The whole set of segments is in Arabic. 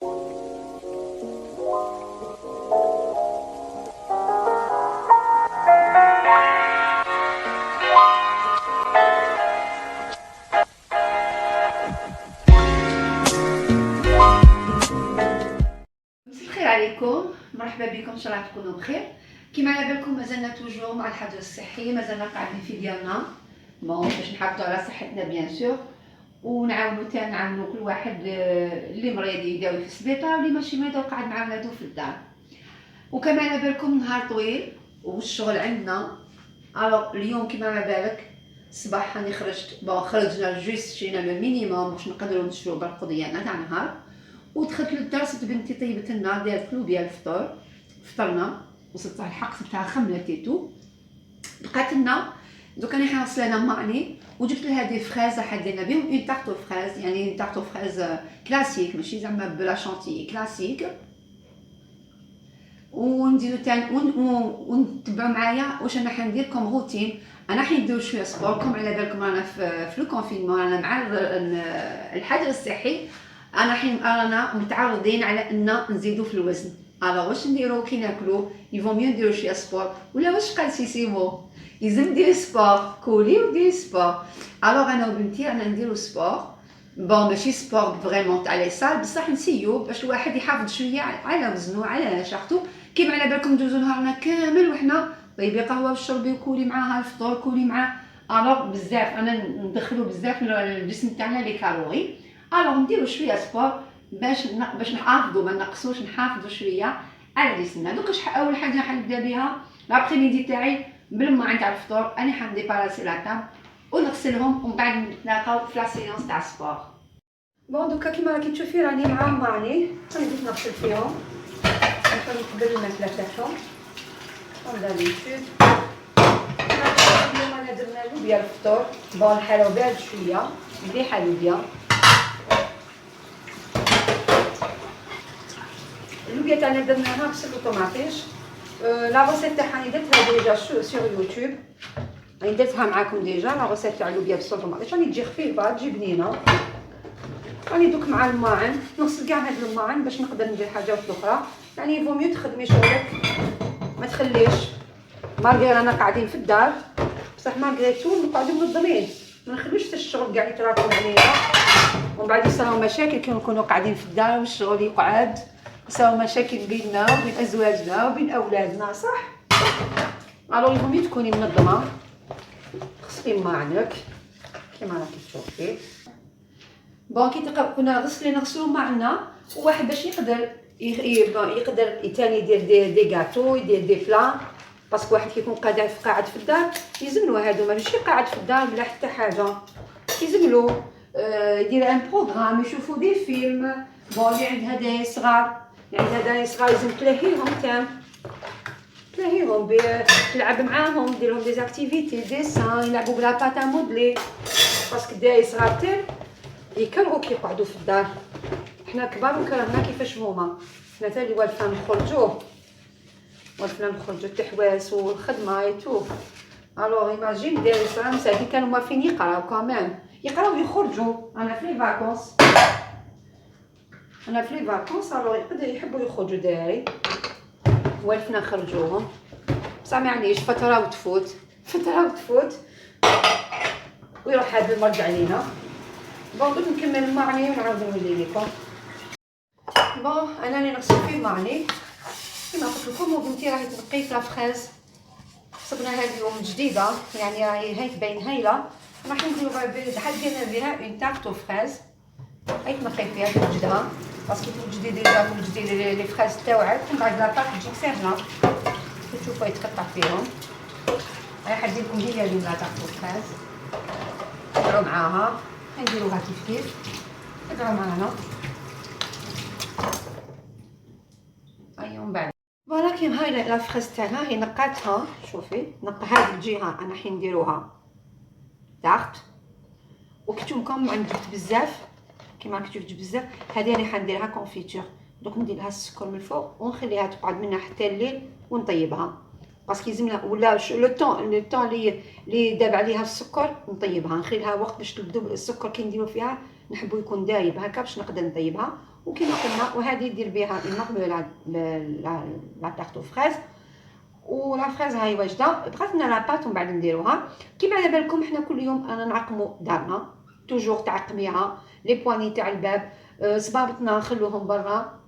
الخير عليكم، مرحبا بكم، ان شاء الله تكونوا بخير. كما على بالكم مازلنا توجور مع الحجر الصحي، مازلنا قاعدين في ديالنا باش نحافظوا على صحتنا بيان سور، ونعاونوا كل واحد اللي مريض يداوي في السبيطار واللي ماشي مريض وقاعد مع ولادو في الدار. وكما على بالكم نهار طويل والشغل عندنا. الوغ اليوم كما على بالك الصباح راني خرجنا جوست شرينا لو مينيموم باش نقدروا نشرو بالقضيه ديالنا تاع النهار. ودخلت للدار صرت بنتي طيبت لنا دارت لوبيا الفطور، فطرنا وصلت على الحق صرتها خملت تيتو. بقات لنا دوكا راني حاصله انا معني وجبت لها دي فريز راح دينا بهم اون تارتو فريز، يعني اون تارتو فريز كلاسيك ماشي زعما بلا شانتيي كلاسيك. ونديرو تاني ونتبعوا معايا واش انا حندير كوم روتين. انا حندير شويه سبور كوم على بالكم رانا في لو كونفينمون، انا مع الحجر الصحي. رانا متعرضين على ان نزيدو في الوزن. الوغ واش نديرو كي ناكلو يفون ميو نديرو شويه سبور ولا واش قال سيمو يلزم ديري سبور كولي وديري سبور. الوغ انا وبنتي رانا نديرو سبور بون ماشي سبور فريمون تاع لي سال بصح نسيو باش الواحد يحافظ شويه على وزنو على شحطو. كيما على بالكم ندوزو نهارنا كامل وحنا طيبي قهوه وشربي وكولي معاها الفطور كولي معاه. الوغ بزاف انا ندخلو بزاف للجسم تاعنا لي كالوري. الوغ نديرو شويه سبور باش نحافظو ما نقصوش، نحافظو شويه على جسمنا. دوكا اول حاجه حنبدا بها لابخي ميدي تاعي بالماء تاع الفطور. انا حنديباراسي لاطاب ونغسلهم ومن بعد نتلاقاو في لا سيونس تاع السبور. بون دوكا كيما راكي تشوفي راني معمراني، راني بديت نغسل فيهم نخلي قبل الماكله تاعهم كوم دابيتود. اليوم انا درنا لوبيا الفطور، بون الحلاوه بارد شويه مليحه لوبيا. اللوبيا تاعنا درناها بصل وطوماطيش. لا روسيت تاعها راني درتها ديجا سور يوتيوب، راني درتها معاكم ديجا. لا روسيت تاع اللوبيا بصل وطوماطيش راني تجي خفيفه تجي بنينه. راني دوك مع الماعن نغسل كاع هاد الماعن باش نقدر ندير حاجات اخرى. يعني فو ميو تخدمي شغلك ما تخليش مالغري رانا قاعدين في الدار بصح مالغري تو نقعدو منظمين، ما نخليوش حتى الشغل كاع يتراكم علينا ومن بعد يصراو مشاكل كي نكونوا قاعدين في الدار والشغل يقعد، يصراو مشاكل بيننا وبين ازواجنا وبين اولادنا صح. الوغ فو ميو تكوني منظمه، تغسلي ماعنك كيما راكي تشوفي. بون كي كنا نغسلو معنا وواحد باش يقدر تاني يدير دي غاتو يدير دي بلا، باسكو واحد كيكون قاعد في الدار يلزملو هادو ماشي قاعد في الدار بلا حتى حاجه، يلزملو يدير ان بروغرام يشوفو دي فيلم. بون اللي عندها داي صغار لازم تلهيهم تلعب معاهم ديرلهم دي اكتيفيتي ديسان يلعبوا بلا باتا مودلي، باسكو داي صغار يكرهوا كي يقعدوا في الدار. حنا كبار وكرهنا كيفاش هما، حنا تالي والفنا نخرجوا التحواس والخدمه ايتو. الوغ ايماجين داير صغار مساكين كانوا موافين يقراو كمان يقراو ويخرجوا. انا في لي فاكونس الوغ يحبوا يخرجوا دايري والفنا نخرجوهم بصح معليش فتره وتفوت ويروح هذا المرض علينا. بون دوك نكمل معني ونعاود نولي لكم. بون انا اللي نغسل فيه معني كما قلت لكم وبنتي راهي تنقي لا فريز. صبنا هذه اليوم جديده يعني راهي تبين هايله. راح نديرو حدينا بها اون تارتو فريز هاي تنقي فيها توجدها باسكو توجدي ديجا لي فريز تاوعك ومن بعد لاطاط تجيك ساهله تشوفوا يتقطع فيهم. راح حدي لكم هي اللي لا تارتو فريز نديرو معاها نديروها كيف ادعوا معنا. ايوا من بعد فوالا كيما هاي لا فريز تاعنا هي نقاتها. شوفي هذه الجهه انا حين نديروها تحت وكتبكم عند جبت بزاف كيما راك تشوف بزاف. هذه انا حنديرها كونفيتور دوك ندير لها السكر من الفوق ونخليها تقعد منها حتى الليل ونطيبها باسكو يلزمنا ولا لو طون اللي داب عليها السكر نطيبها نخليها وقت باش تبدو السكر كي نديرو فيها نحبو يكون دايب هكا باش نقدر نطيبها. وكما قلنا وهذه دير بها المقبله لا طارت فريز. ولا فريز هاي واجده، بقات لنا لا بات ومن بعد نديروها. كيما على بالكم حنا كل يوم انا نعقمو دارنا توجور تعقميها لي بواني تاع الباب، صبابطنا نخلوهم برا،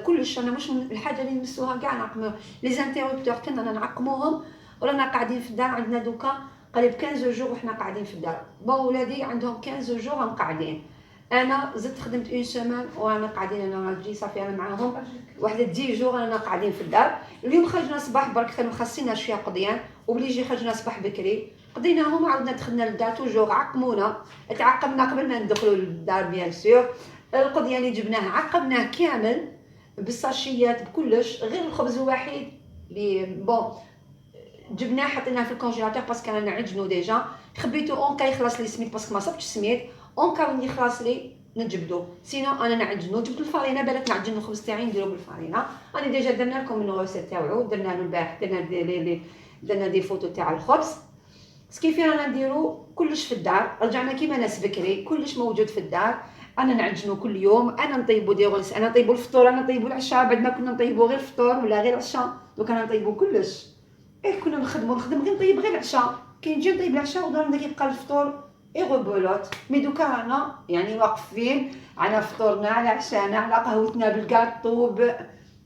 كلش. انا مش الحاجه اللي نمسوها كاع نعقموها. لي زانتيروبتور كنا نعقموهم ورانا قاعدين في الدار. عندنا دوكا قريب 15 جور وحنا قاعدين في الدار. بون ولادي عندهم 15 جور راهم قاعدين، انا زدت خدمت اون سيمين وانا قاعدين انا راجلي صافي انا معاهم واحد 10 جور انا قاعدين في الدار. اليوم خرجنا صباح برك كانوا خاصينا شويه قضيان وبلي يجي خرجنا صباح بكري قضيناهم عاودنا دخلنا للدار توجور عقمونا. تعقمنا قبل ما ندخلوا للدار بيان سور. القضيه اللي جبناه عقمناه كامل بالساشيات بكلش غير الخبز الوحيد اللي بون جبناه حطيناه في الكونجيلاتور باسكو انا نعجنو ديجا. خبيتو اون كا يخلص لي سميت باسكو ما صبتش سميت. اون كا وين يخلص لي نجبدو سينو انا نعجنو. جبت الفارينه بالك نعجن الخبز تاعي نديرو بالفارينه. انا ديجا درنا لكم من الغوسيت تاعو درنا له البارح درنا دي فوتو تاع الخبز. سكيفي رانا نديرو كلش في الدار. رجعنا كيما ناس بكري كلش موجود في الدار. انا نعجنو كل يوم. انا نطيبو دي غلس، انا نطيبو الفطور، انا نطيبو العشاء. بعد ما كنا نطيبو غير الفطور ولا غير العشاء دوك انا نطيبو كلش. كنا نخدم غير نطيب غير العشاء. كي نجي نطيب العشاء ودار يبقى الفطور غبولوت. مي دوكا رانا يعني واقفين على فطورنا على عشانا على قهوتنا بالكاطو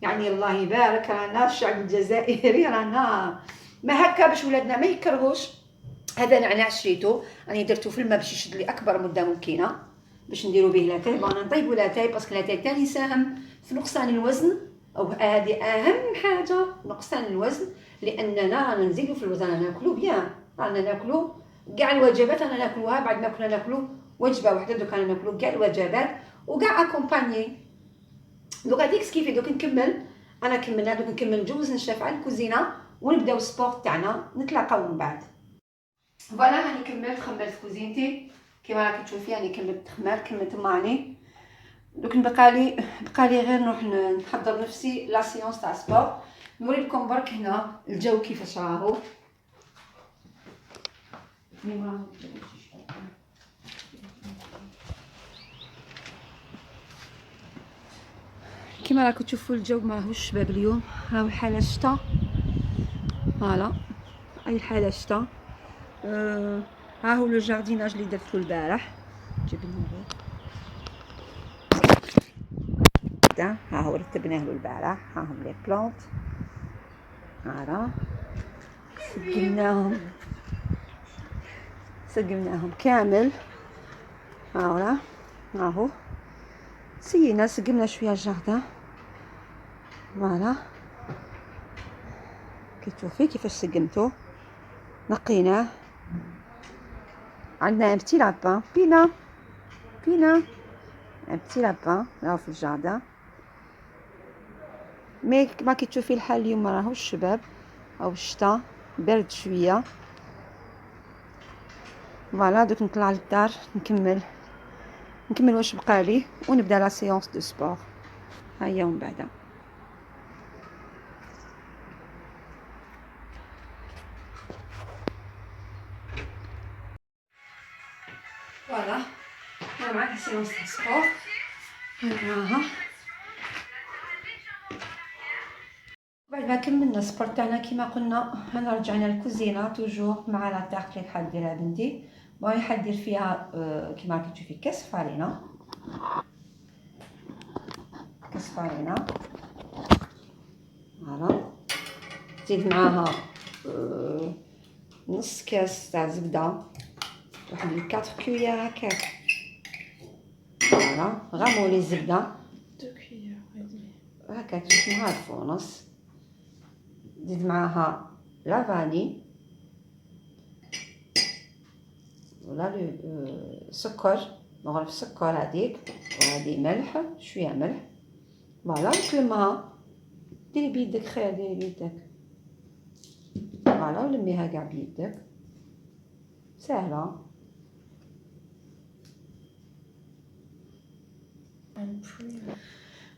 يعني الله يبارك. رانا الشعب الجزائري رانا ما هكا باش ولادنا ما يكرهوش. هذا نعناع شريتو راني درتو في الماء باش يشد لي اكبر مده ممكنه باش نديرو به لاتاي. انا نطيبو لاتاي باسكو لاتاي تاني يساهم في نقصان الوزن، او هذه اهم حاجه نقصان الوزن. لاننا رانا نزيدو في الوزن، رانا ناكلو بيان، رانا ناكلو كاع الوجبات رانا ناكلوها. بعد ما كنا ناكلو وجبه وحده دوك رانا ناكلو كاع الوجبات وكاع اكومباني. دوك هذيك كيفي دوك نكمل. انا كملنا دوك نكمل نجوز نشرف على الكوزينه ونبداو السبور تاعنا. نتلاقاو من بعد. فوالا راني كملت خمرت كوزينتي كيما راكي تشوفي. راني كملت تخمر كملت ماني دوك بقالي غير نروح نحضر نفسي لا سيونس تاع سبور. نوري لكم برك هنا الجو كيفاش راهو. كيما راكم تشوفوا الجو ماهوش شباب اليوم. راهو الحاله شتا، فوالا اي الحاله شتا. ها هو لو جارديناج اللي درتو البارح. جبنا ها هو رتبناه له البارح. ها هم لي بلانت هذا سقمناهم كامل. ها هو سينا سقمنا شويه الجاردان. فوالا كي تشوفي كيفاش سقمتو نقيناه. عندنا ان بتي لابان بينا ان بتي لابان راهو في الجاردان. مي كما كي تشوفي الحال اليوم راهو الشباب او الشتا برد شويه. فوالا دوك نطلع للدار نكمل واش بقالي ونبدا لا سيونس دو سبور. هيا ومن بعد فوالا انا معاك سيونس دو سبور. هاها بعد ما كملنا السبور تاعنا كيما قلنا هنا رجعنا للكوزينه توجور مع لا طارت اللي حديرها بنتي. بغي حدير فيها كيما راكي تشوفي كاس فارينه فوالا. زيد معاها نص كاس تاع زبده واحد 4 كويير هكاك. فوالا غمولي الزبده 2 كويير هكاك معاها الفونص. زيد معاها لا فاني ولا سكر مغرف سكر هذيك وهذه ملح شويه ملح. فوالا نكلمها ديري بيدك خير ديري بيدك. فوالا ولميها كاع بيدك سهله.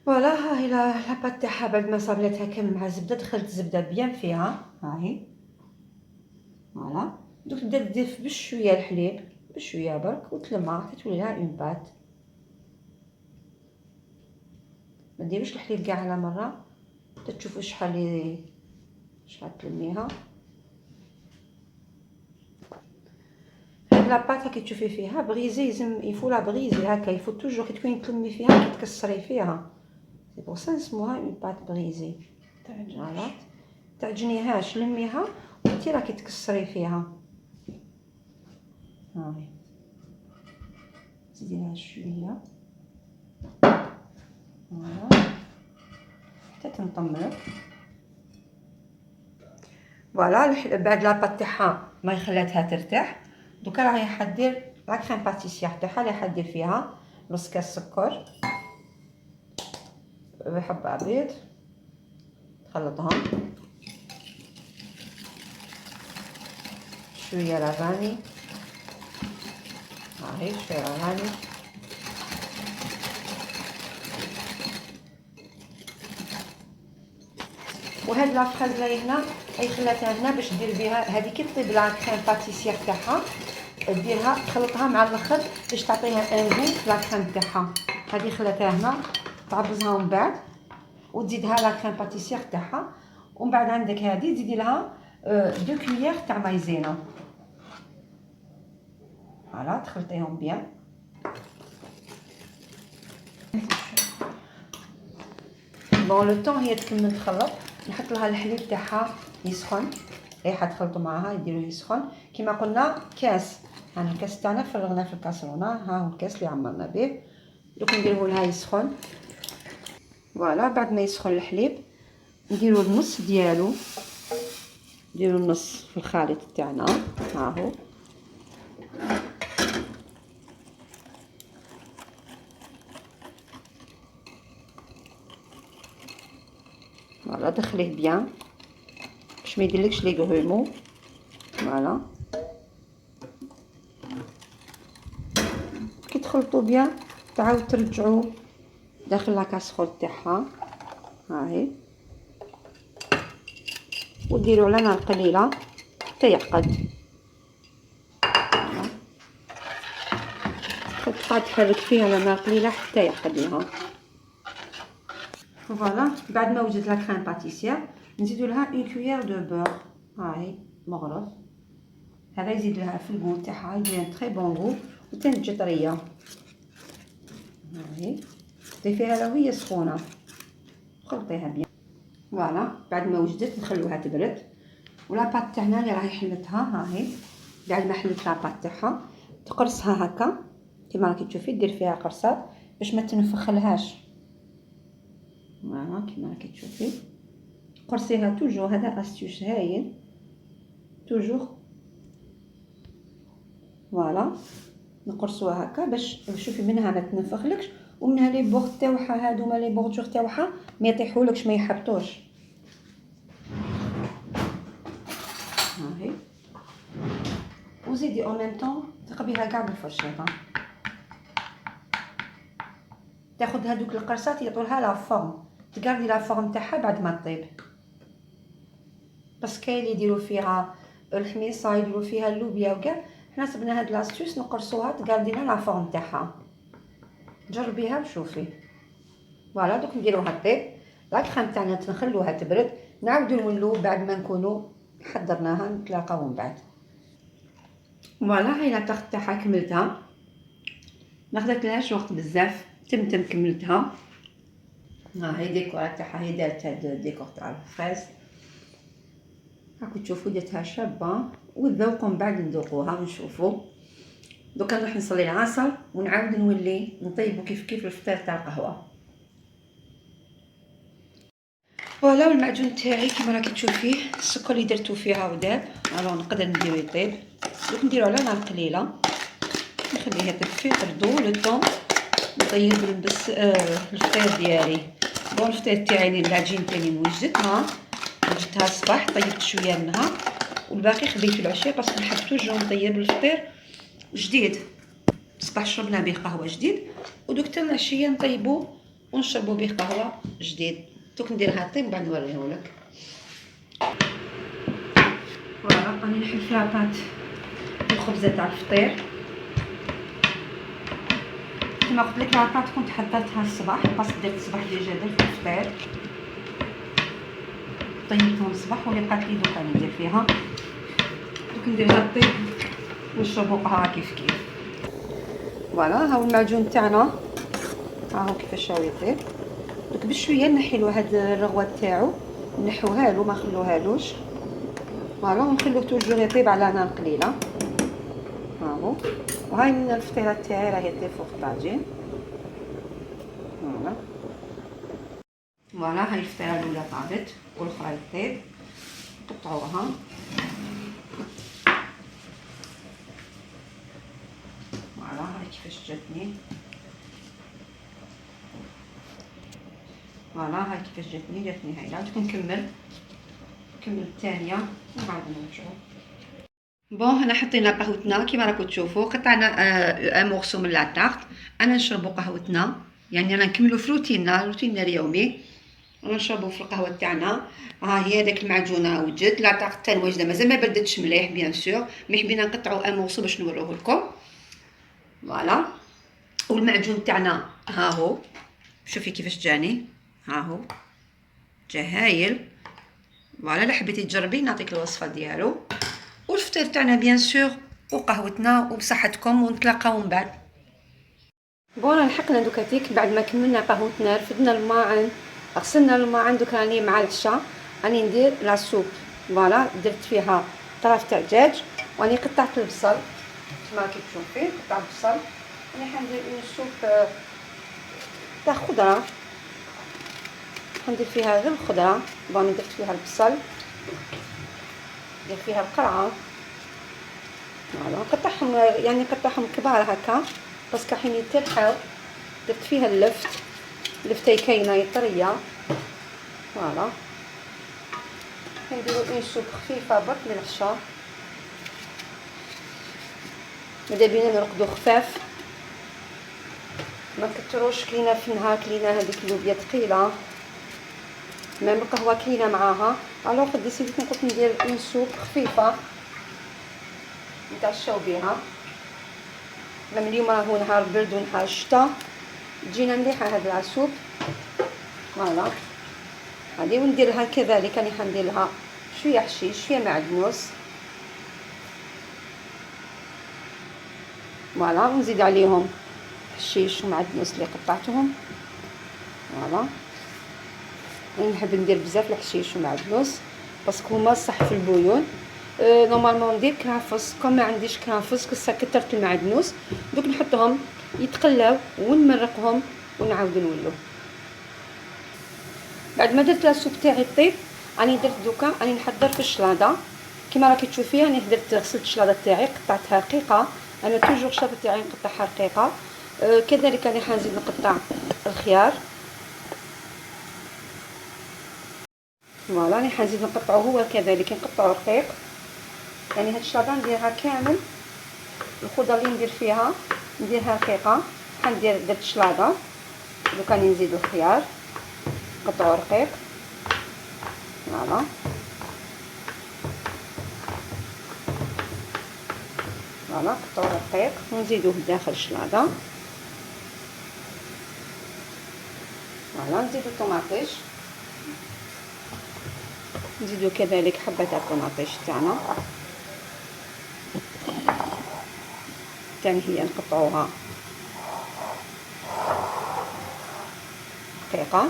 فوالا ها هي لاباط تاعها بعد ما صابلتها كامل مع الزبده. دخلت الزبده بيان فيها ها هي. فوالا دوك تبدا تضيف بشويه الحليب بشويه برك وتلمع تولي لها اون بات. ما ديروش الحليب كاع على مره، تشوفوا شحال تلميها. هاد لاباط كي تشوفي فيها بغيزي، لازم يفو لا بغيزي هكا، يفو توجور كي تكوني تلمي فيها كي تكسري فيها، سي بور سا نسموها اون بات بغيزي. فوالا تعجنيهاش، لميها وانتي راكي تكسري فيها. هاهي زيدي لها شويه فوالا حتى تنطملك. فوالا بعد لاباط تاعها ما خلاتها ترتاح، دوكا راهي حدير لا كريم باتيسير تاعها اللي حدير فيها نص كاس سكر، حبه بيض تخلطهم، شويه لافاني، هاهي شويه لافاني، وهاد لافريز راهي هنا اي خلاتها هنا باش دير بها هذه كي طيب لا كريم باتيسير تاعها، ديرها تخلطها مع الاخر باش تعطيها ان غو في لا كريم تاعها. هذه خلاتها هنا تعبزها من بعد وتزيدها لا كريم باتيسير تاعها، ومن بعد عندك هذه تزيدي لها 2 كويير تاع مايزينا. فوالا تخلطيهم بيان. بون لو طون هي تكمل تخلط، نحط لها الحليب تاعها يسخن، اي حتخلطوا معاها يديروه يسخن كيما قلنا كاس. هنا الكاس تاعنا فرغناه في الكاسرونه، ها هو الكاس اللي عمرنا به، دوك نديروه لها يسخن. فوالا بعد ما يسخن الحليب نديرو النص ديالو، نديرو النص في الخليط تاعنا، ها هو فوالا دخليه بيان باش ما يديرلكش لي غرومو. فوالا كي تخلطوا بيان تعاود ترجعوا داخل لا كاسرول تاعها، هاهي وديروا على نار قليله حتى يعقد. تبقى تحرك فيه على نار قليله حتى يعقد لها. فوالا بعد ما وجدت لا كريم باتيسير نزيدوا لها اون كويير دو بور، هاهي مغرف، هذا يزيد لها في الغو تاعها، يدير تري بون غو وتنجي طريه. هاهي ضيفيها لها وهي سخونه خلطيها بيان. فوالا بعد ما وجدت نخلوها تبرد، ولا بات تاعنا اللي راهي حلتها هاهي بعد ما حلت لا بات تاعها تقرصها هكا كيما راكي تشوفي، دير فيها قرصات باش ما تنفخلهاش. فوالا كيما راكي تشوفي قرصيها توجور، هذا استيوش هايل توجور. فوالا نقرصوها هكا باش شوفي منها ما تنفخلكش، ومنها لي بوغ تاعها هادوما لي بوغجور تاعها ما يطيحولكش ما يحبطوش. هاهي وزيدي اون ميم طون تقبيها كاع بالفرشيطه، تاخذ هذوك القرصات يعطولها لا فورم، تقاردي لا فورم تاعها بعد ما طيب. بس كاين اللي يديروا فيها الحميصه يديروا فيها اللوبيا وكاع، حنا صبنا هاد لاستيوس نقرصوها تقاردينا لا فورم تاعها، جربيها وشوفي. فوالا دوك نديروها طيب لا كريم تاعنا نخلوها تبرد، نعاودو نولو بعد ما نكونوا حضرناها نتلاقاو من بعد. فوالا هاي لا طاخت تاعها كملتها، ما خداتلهاش وقت بزاف، تمتم كملتها. ها هي ديكور تاعها، هي دارت هاد الديكور تاع الفريز، راكم تشوفوا درتها شابه، والذوق من بعد نذوقوها ونشوفوا. دوكا نروح نصلي العصر ونعاود نولي نطيبو كيف كيف الفطير تاع القهوه. فوالا المعجون تاعي كيما راكي تشوفيه السكر اللي درتو فيها وداب، الو نقدر نديرو يطيب. دوك نديرو على نار قليله نخليه يطيب برضو لو طون نطيب الفطير ديالي. بون الفطير تاعي العجين تاعي وجدتها الصباح، طيبت شويه منها والباقي خديته العشاء باسكو نحب توجور نطيب الفطير جديد. الصباح شربنا به قهوه جديد، ودوك حتى العشيه نطيبو ونشربو به قهوه جديد. دوك نديرها طيب بعد نوريهولك. فوالا راني نحل في لاباط الخبزه تاع الفطير، كما قلت لك لاطاط كنت حضرتها الصباح، قصد درت الصباح ديجا درت الفطير طيبتهم الصباح، واللي بقات لي دوكا ندير فيها. دوك نديرها طيب ونشربو قهوه كيف كيف. فوالا ها هو المعجون تاعنا، ها هو كيفاش راه يطيب. دوك بشويه نحيلو هاد الرغوه تاعو، نحوها له ما نخلوهالوش. فوالا ونخلوه توجور يطيب على نار قليله. ها هو، وهاي من الفطيره تاعي راهي طيب فوق الطاجين. فوالا هاي الفطيره الاولى طابت والاخرى يطيب. قطعوها. فوالا هاي كيفاش جاتني. فوالا هاي كيفاش جاتني هايله. دوك نكمل الثانيه ونعاود نرجعو. بون هنا حطينا قهوتنا كيما راكم تشوفوا، قطعنا ان مورسو من لاطارت. انا نشربوا قهوتنا، يعني انا نكملوا في روتيننا اليومي، ونشربوا في القهوه تاعنا. ها هي داك المعجونه وجد، لاطارت تاع واجده مازال ما بردتش مليح بيان سور، مي حبينا نقطعوا ان مورسو باش نوريه لكم. فوالا والمعجون تاعنا ها هو، شوفي كيفاش جاني، ها هو جا هايل. فوالا الا حبيتي تجربي نعطيك الوصفه ديالو. والفطير تاعنا بيان سور وقهوتنا وبصحتكم، ونتلاقاو من بعد. بون لحقنا دوكاتيك بعد ما كملنا قهوتنا، رفدنا الماعن، غسلنا الماعن. دوك راني مع العشاء راني ندير لا سوب. فوالا درت فيها طرف تاع دجاج، وراني قطعت البصل كما راكي تشوفي، قطعت البصل. راني حندير اون سوب تاع خضره، حندير فيها غير الخضره. بون درت فيها البصل، ندير فيها القرعه. فوالا نقطعهم، يعني نقطعهم كبار هكا باسكو حين يترحاو. درت فيها اللفتة كاينه طريه. فوالا نديرو اون سوب خفيفه برك للعشاء. ماذا بينا نرقدو خفاف، ما كتروش. كلينا في النهار كلينا هذيك اللوبيا ثقيله، ميم القهوه كلينا معاها. الوغ ديسيديت نقول ندير اون سوب خفيفه نتعشاو بها. ميم اليوم راهو نهار برد ونهار شتا، تجينا مليحه هاد العسوب. فوالا هادي وندير لها كذلك راني حندير لها شويه حشيش شويه معدنوس. فوالا ونزيد عليهم حشيش ومعدنوس اللي قطعتهم. فوالا نحب ندير بزاف الحشيش ومعدنوس باسكو هما صح في البويون. نورمالمون ندير كرافس، كون ما عنديش كرافس كثرت المعدنوس. دوك نحطهم يتقلاو ونمرقهم ونعاود نولو. بعد ما درت لاسوب تاعي طيب راني درت دوكا راني نحضر في الشلاضه كيما راكي تشوفي. راني غسلت الشلاضه تاعي قطعتها رقيقه، انا توجور الشلاضه تاعي نقطعها رقيقه. كذلك راني حنزيد نقطع الخيار. فوالا راني حنزيد نقطعو هو كذلك نقطعو رقيق. يعني هاد الشلاضه نديرها كامل، الخضر اللي ندير فيها نديرها رقيقه. درت الشلاضه دوكا راني نزيدو الخيار نقطعو رقيق. فوالا نقطعو رقيق ونزيدوه داخل الشلاضه. فوالا نزيدو الطوماطيش، نزيدو كذلك حبه تاع الطوماطيش تاعنا تاني هي نقطعوها رقيقه.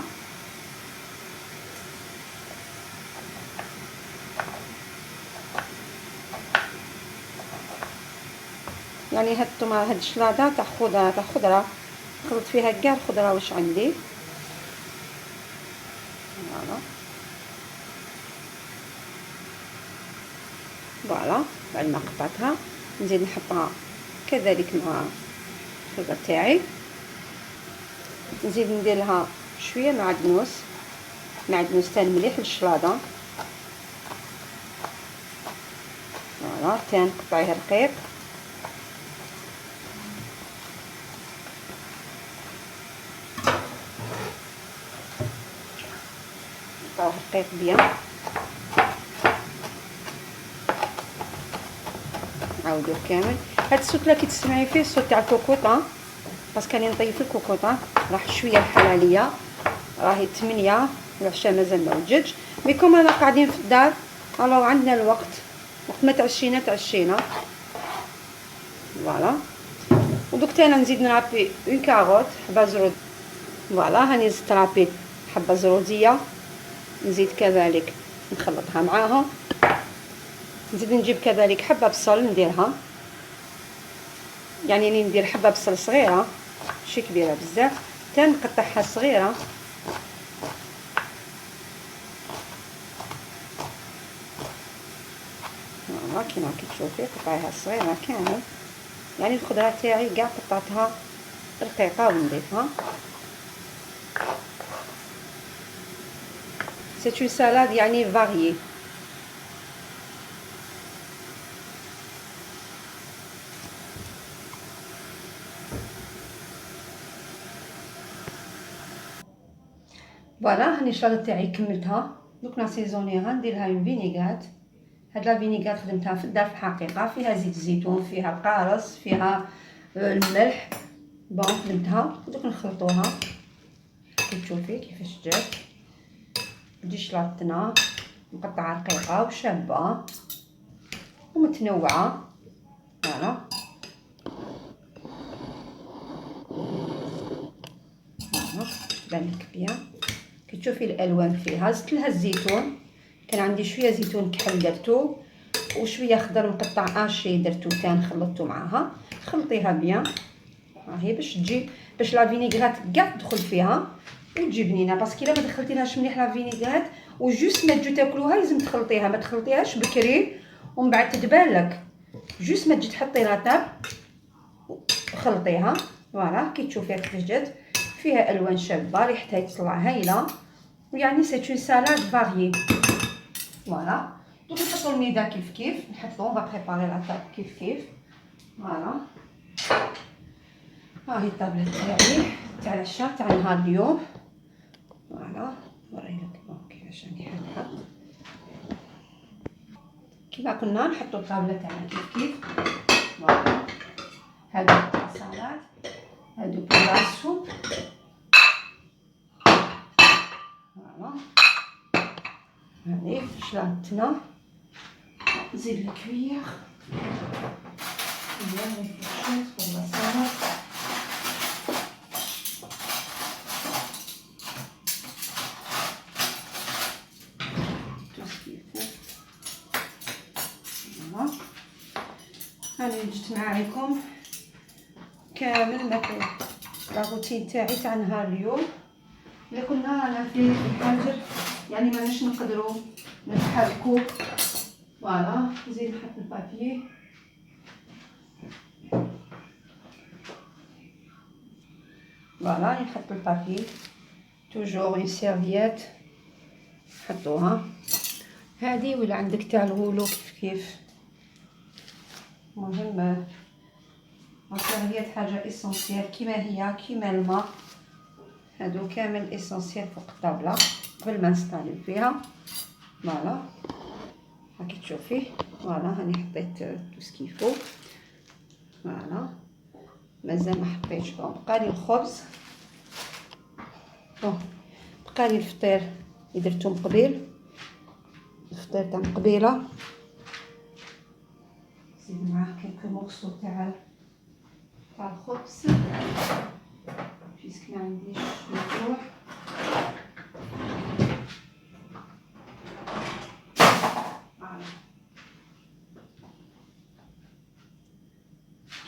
يعني هاد الشلاضه تاع خضره خلطت فيها كاع الخضره واش عندي. فوالا بعد ما قطعتها نزيد نحطها كذلك مع الخضر تاعي. نزيد ندير لها شويه معدنوس تاع مليح للشلاضه. فوالا تان قطعيه رقيق. نقطعوه رقيق بيان. نعاودوه كامل. هاد الصوت اللي كتسمعي فيه الصوت تاع الكوكوطه باسكو راني نطيب في الكوكوطه، راح شويه الحلاليه، راهي 8 العشاء مازال ما وجدش. مي كوم انا قاعدين في الدار الو عندنا الوقت، وقت ما تعشينا فوالا. ودوك انا نزيد نرابي اون كاروت، حبه زرود، فوالا هاني زدت رابي حبه زروديه، نزيد كذلك نخلطها معاها، نزيد نجيب كذلك حبه بصل نديرها، يعني راني ندير حبه بصل صغيره ماشي كبيره بزاف، حتى نقطعها صغيره. فوالا كيما راكي تشوفي قطعيها صغيره كامل، يعني الخضره تاعي كاع قطعتها رقيقه ونضيفها. سي اون سالاد يعني فاريي. فوالا هاني الشلاضه تاعي كملتها، دوك ناسيزونيها نديرلها اون فينيغرات. هاد لا فينيغرات خدمتها في الدار في الحقيقه، فيها زيت الزيتون، فيها القارص، فيها الملح، بون خدمتها ودوك نخلطوها كي تشوفي كيفاش جات. تجي شلاضتنا مقطعه رقيقه وشابه ومتنوعه. فوالا تبانلك بيان كي تشوفي الالوان فيها. زدت لها الزيتون، كان عندي شويه زيتون كحل درتو، وشويه خضر مقطع اشي درتو تان خلطته معاها. خلطيها بيان هاهي باش تجي، باش لا فينيغرات كاع تدخل فيها وتجي بنينه. باسكو الا ما دخلتيلهاش مليح لا فينيغرات وجوست ما تجي تاكلوها لازم تخلطيها، ما تخلطيهاش بكري ومن بعد تدبان لك. جوست ما تجي تحطي لا طاب خلطيها. فوالا كي تشوفيها كيفاش جات، فيها الوان شابه، ريحتها تطلع هايله، ويعني سي اون سالاد فاريي. فوالا دوك نحطو الميدا كيف نحطو، اون با بريباري لا طاب كيف. فوالا هاهي الطابله تاعي تاع العشاء تاع نهار اليوم. فوالا نوريلك كيفاش راني حاطها. كيما كنا نحطو الطابله تاعنا كيف. فوالا هادو تاع السلطات، هادو بلا السوب. فوالا هادي شلاضتنا، نزيد الكوير نزيد الفرشات ولا السلطه. هاني نجتمع عليكم كامل لا روتين تاعي تاع نهار اليوم. اللي كنا انا في الحاجر يعني ماناش نقدروا نتحركوا. فوالا نزيد نحط البابي. فوالا نحط البابي توجور اون سيرفييت نحطوها. هذه ولا عندك تاع الغولو كيف مهم. السيرفييت حاجه اسونسيال كيما هي كيما الماء، هادو كامل اسونسيال فوق الطابله قبل ما نستعمل فيها. فوالا هاكي تشوفي. فوالا هاني حطيت توسكيفو. فوالا مازال ما حطيتش. بقالي الخبز، بقالي الفطير اللي درتو من قبيل، الفطير تاع قبيله. نزيد معاه كيك مورسو تاع الخبز بيسك ما عنديش مفتوح.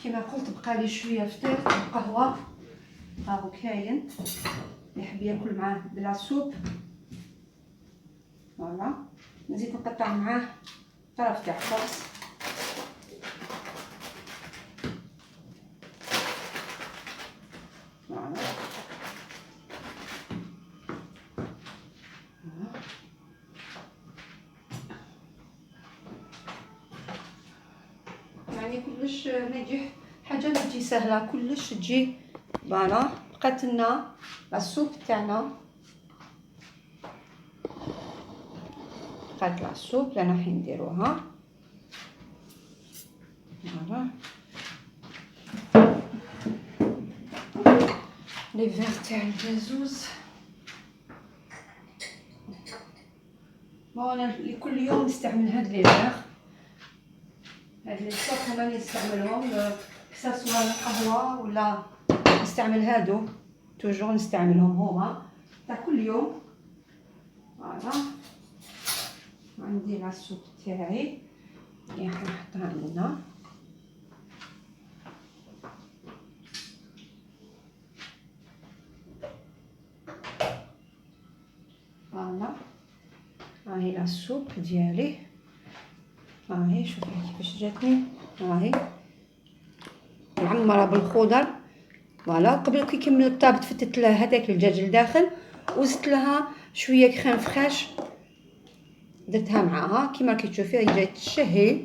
كما قلت بقالي شويه فطير القهوه راهو كاين اللي يحب ياكل معاه بلا سوب. فوالا نزيد نقطع معاه طرف تاع خبز. فوالا يعني كلش ما يجي حاجه ما تجي سهله، كلش تجي. فوالا بقات لنا السوب تاعنا، بقات السوب اللي راح نديروها. فوالا لي فيغ تاع الجازوز. انا كل يوم نستعمل هاد لي فيغ، هاد لي صوت هما اللي نستعملهم كساسوا القهوه ولا نستعمل هادو توجور نستعملهم هما تاع كل يوم. فوالا عندي لاصوب تاعي اللي نحطها هنا. فوالا هاهي لاصوب ديالي، هاهي شوفي كيفاش جاتني، هاهي معمره بالخضر. فوالا قبل كي يكمل الطابط فتت له هذاك الدجاج لداخل وزدت لها شويه كريم فريش درتها معاها كيما راكي تشوفي، راهي جايه تشهي.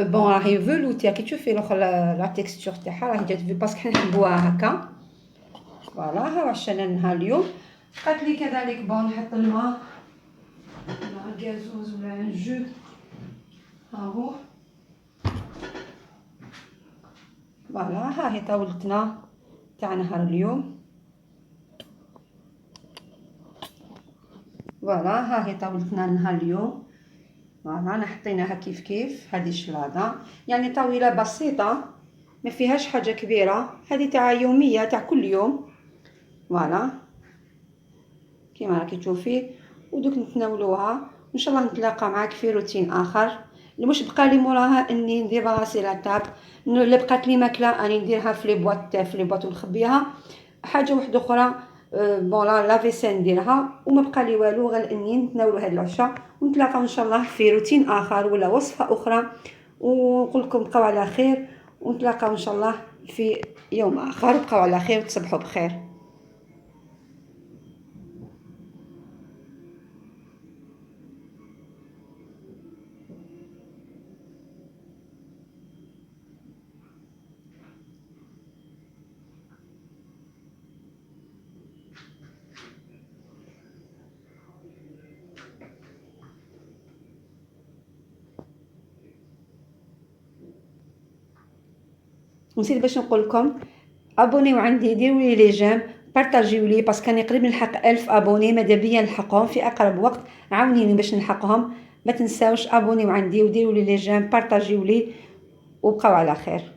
بون راهي فلوتي كي تشوفي الاخر لا تيكستور تاعها راهي جات باسكو حنا نحبوها هكا. فوالا ها عشان نهار اليوم قالت لي كذلك بون نحط الماء ولا غازوز ولا جو. ها هو فوالا ها هي طاولتنا تاع نهار اليوم. فوالا ها هي طاولتنا نهار اليوم. فوالا حطيناها كيف كيف. هذه شلاضه يعني طاوله بسيطه ما فيهاش حاجه كبيره، هذه تاع يوميه تاع كل يوم. فوالا كيما راكي تشوفي ودوك نتناولوها ان شاء الله. نتلاقى معاك في روتين اخر. واش بقى لي موراها اني ندير راسي لا طاب اللي بقات لي ماكله اني نديرها في لي بواط ونخبيها. حاجه واحده اخرى بون لا فيسين نديرها وما بقى لي والو غير اني نتناولوا هذا العشاء. ونتلاقى ان شاء الله في روتين اخر ولا وصفه اخرى، ونقول لكم بقاو على خير ونتلاقى ان شاء الله في يوم اخر. بقاو على خير وتصبحوا بخير. نسيت باش نقول لكم ابونيو عندي، ديروا لي لي جيم، بارطاجيو لي باسكو راني قريب نلحق 1000 ابوني، ماذا بيا نلحقهم في اقرب وقت. عاونيني باش نلحقهم. ما تنساوش ابونيو عندي وديروا لي لي جيم، بارطاجيو لي وبقاو على خير.